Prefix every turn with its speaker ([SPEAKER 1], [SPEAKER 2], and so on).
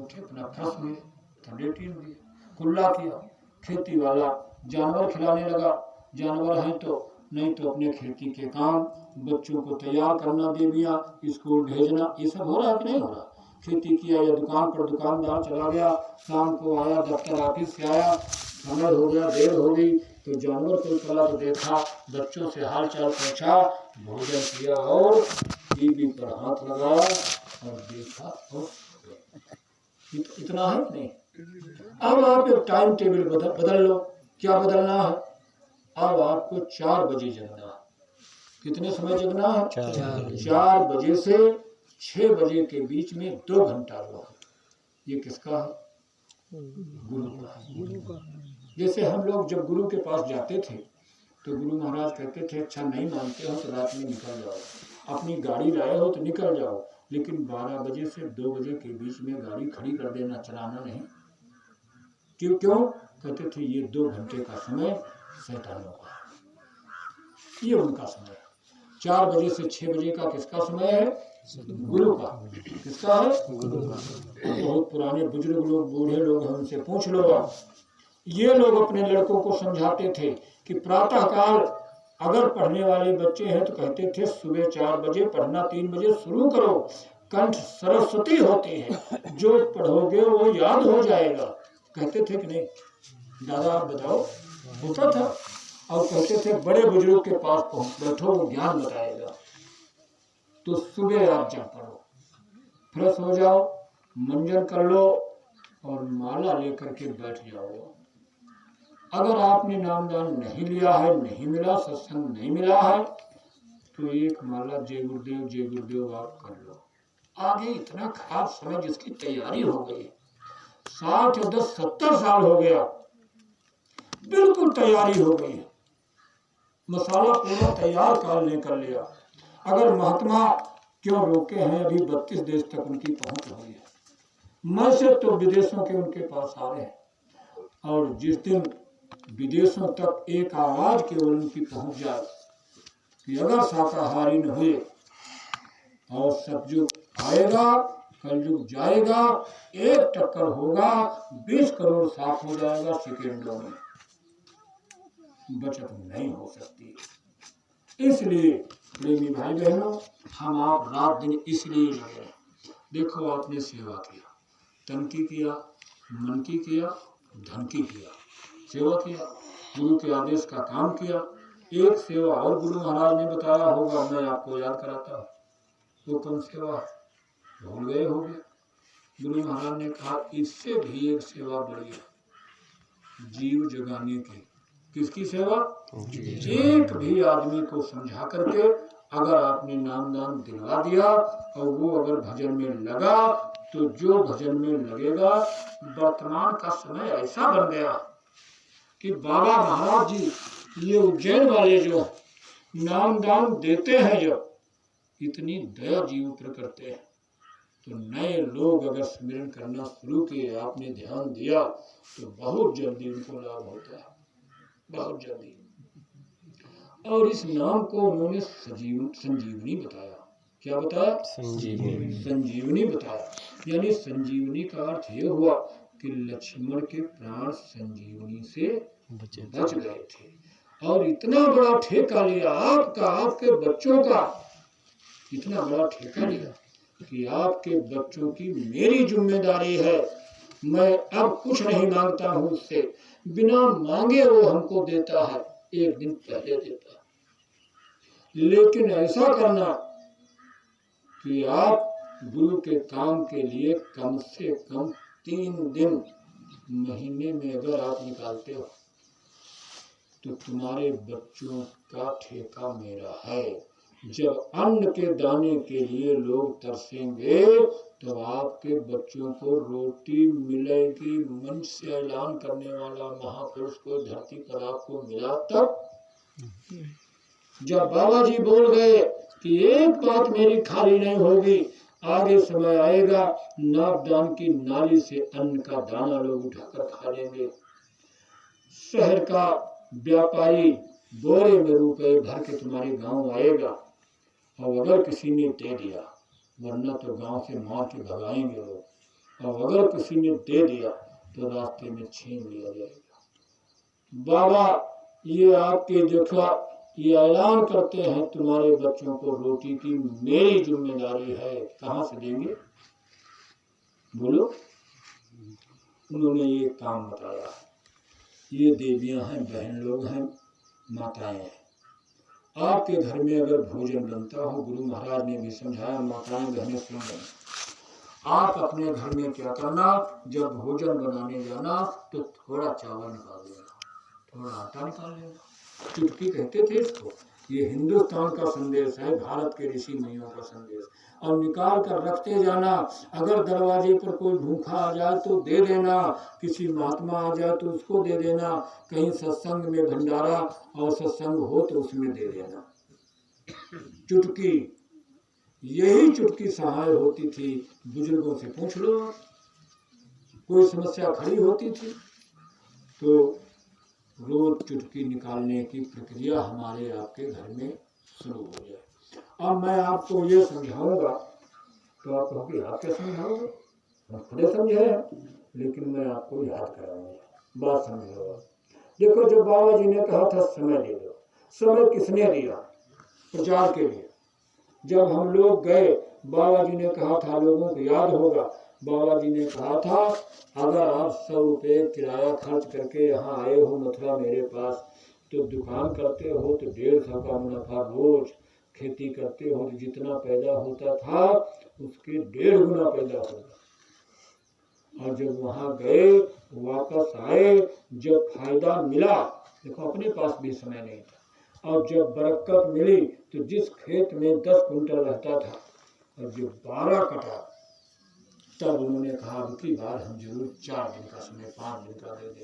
[SPEAKER 1] उठे, अपना फ्रेश हुए, ठंडे हुए, कुल्ला किया, खेती वाला जानवर खिलाने लगा, जानवर हैं तो नहीं तो अपने खेती के काम, बच्चों को तैयार करना, देवियाँ स्कूल भेजना, ये सब हो रहा है कि नहीं हो रहा। खेती किया या दुकान पर दुकानदार चला गया, शाम को आया, दफ्तर ऑफिस से आया, समय हो गया, देर हो गई, तो जानवर को चला तो देखा, बच्चों से हाल चाल पूछा, भोजन किया और टीवी पर हाथ लगाया और देखा और इतना है नहीं। अब आप एक टाइम टेबल बदल लो। क्या बदलना है? अब आपको 4 बजे जगना है। कितने समय जगना है? 4 बजे से 6 बजे के बीच में 2 घंटा लो। ये किसका है? गुरु का। जैसे हम लोग जब गुरु के पास जाते थे तो गुरु महाराज कहते थे, अच्छा नहीं मानते हो तो रात में निकल जाओ, अपनी गाड़ी लाए हो तो निकल जाओ, लेकिन 12 बजे से 2 बजे के बीच में गाड़ी खड़ी कर देना, चलाना नहीं। क्यों? कहते थे ये 2 घंटे का समय शैतानों का, ये उनका समय है। 4 बजे से 6 बजे का किसका समय है? गुरु का। किसका है? गुरु का। बहुत पुराने बुजुर्ग लोग, बूढ़े लोग हैं, उनसे पूछ लो आप। ये लोग अपने लड़कों को समझाते थे कि प्रातः काल अगर पढ़ने वाले बच्चे हैं तो कहते थे सुबह 4 बजे पढ़ना, 3 बजे शुरू करो, कंठ सरस्वती होती है, जो पढ़ोगे वो याद हो जाएगा। कहते थे कि नहीं? दादा आप बताओ। होता था। और कहते थे बड़े बुजुर्ग के पास पहुंच बैठो, वो ज्ञान बताएगा। तो सुबह आप जा पढ़ो, फ्रेश हो जाओ, मंजन कर लो और माला लेकर के बैठ जाओ। अगर आपने नामदान नहीं लिया है, नहीं मिला, सत्संग नहीं मिला है, तो एक माला जय गुरुदेव आप कर लो। आगे इतना खराब समय जिसकी तैयारी हो गई, 60 या 10 70 साल हो गया, बिल्कुल तैयारी हो गई है, मसाला पूरा तैयार काल कर लिया। अगर महात्मा क्यों रोके हैं? अभी 32 देश तक उनकी पहुंच हुई है, मैसेज तो विदेशों के उनके पास आ रहे हैं, और जिस दिन विदेशों तक एक आवाज केवल उनकी पहुंच जाए कि अगर शाकाहारी न हुए और सतयुग आएगा, कलयुग जाएगा, एक टक्कर होगा, 20 करोड़ साफ हो जाएगा सेकेंडों में, बचत नहीं हो सकती। इसलिए प्रेमी भाई बहनों, हम आप रात दिन इसलिए लगे। देखो आपने सेवा किया, तन की किया, मन की किया, धन की किया, सेवा किया, गुरु के आदेश का काम किया। एक सेवा और गुरु महाराज ने बताया होगा, मैं आपको याद कराता हूँ। वो कौन सेवा? भूल गए होंगे। गुरु महाराज ने कहा इससे भी एक सेवा बड़ी है, जीव जगाने की। किसकी सेवा? एक भी आदमी को समझा करके अगर आपने नामदान दिलवा दिया और वो अगर भजन में लगा, तो जो भजन में लगेगा, वर्तमान का समय ऐसा बन गया कि बाबा महाराज जी, ये उज्जैन वाले जो नामदान देते हैं, जब इतनी दया जीव पर करते हैं, तो नए लोग अगर स्मरण करना शुरू किए, आपने ध्यान दिया, तो बहुत जल्दी उनको लाभ होता है, बहुत जल्दी। और इस नाम को उन्होंने संजीवनी बताया। क्या बताया? संजीवनी बताया। यानी संजीवनी का अर्थ ये हुआ कि लक्ष्मण के प्राण संजीवनी से बच गए थे, और इतना बड़ा ठेका लिया आपका, आपके बच्चों का, इतना बड़ा ठेका लिया कि आपके बच्चों की मेरी जिम्मेदारी है, मैं अब कुछ नहीं मांगता हूं उससे, बिना मांगे वो हमको देता है, एक दिन पहले देता है। लेकिन ऐसा करना कि आप गुरु के काम के लिए कम से कम 3 दिन महीने में अगर आप निकालते हो, तो तुम्हारे बच्चों का ठेका मेरा है। जब अन्न के दाने के लिए लोग तरसेंगे, तो आपके बच्चों को रोटी मिलेगी। मंच से ऐलान करने वाला महापुरुष को धरती पर आपको मिला तब, जब बाबा जी बोल गए कि एक बात मेरी खाली नहीं होगी, आगे समय आएगा नापदान की नाली से अन्न का दाना लोग उठाकर खा लेंगे। शहर का व्यापारी बोरे में रुपए भर के तुम्हारे गांव आएगा, और अगर किसी ने दे दिया, वरना तो गांव से मार के भगाएंगे लोग, और अगर किसी ने दे दिया तो रास्ते में छीन लिया जाएगा। बाबा ये आपके देखा ये ऐलान करते हैं तुम्हारे बच्चों को रोटी की मेरी जिम्मेदारी है, कहाँ से देंगे बोलो। उन्होंने ये काम बताया। ये देवियां हैं, बहन लोग हैं, माताएं हैं। आपके घर में अगर भोजन बनता हो, गुरु महाराज ने भी समझाया, माताएं बहनें सुन लें। आप अपने घर में क्या करना, जब भोजन बनाने जाना तो थोड़ा चावल निकाल लेना, थोड़ा आटा निकाल लेना। चुटकी कहते थे इसको। ये हिंदुस्तान का संदेश है, भारत के ऋषि मुनियों का संदेश। और निकाल कर रखते जाना। अगर दरवाजे पर कोई भूखा आ जाए तो दे देना, किसी महात्मा आ जाए तो उसको दे देना, कहीं सत्संग में भंडारा और सत्संग हो तो उसमें दे देना। चुटकी, यही चुटकी सहाय होती थी। बुजुर्गों से पूछ लो, कोई समस्या खड़ी होती थी तो रोज चुटकी निकालने की प्रक्रिया हमारे आपके घर में शुरू हो जाए। अब मैं आपको ये समझाऊंगा तो आप कहोगे आप क्या समझाओगे, हम खुद समझे, लेकिन मैं आपको याद कराऊंगा, बात समझो। देखो, जब बाबा जी ने कहा था समय दे दो, समय किसने दिया, प्रचार के लिए। जब हम लोग गए, बाबा जी ने कहा था, लोगों को याद होगा, बाबा जी ने कहा था अगर आप 100 रुपये किराया खर्च करके यहाँ आए हो मथुरा मेरे पास, तो दुकान करते हो तो 150 का मुनाफा रोज, खेती करते हो तो जितना पैदा होता था उसके 1.5 गुना पैदा होगा। और जब वहाँ गए, वापस आए, जब फायदा मिला, देखो अपने पास भी समय नहीं था, और जब बरकत मिली तो जिस खेत में 10 कुंटल रहता था और जो 12 कटा, तब उन्होंने कहा अब की बार हम जरूर 4 दिन का समय, 5 दिन का दे दें।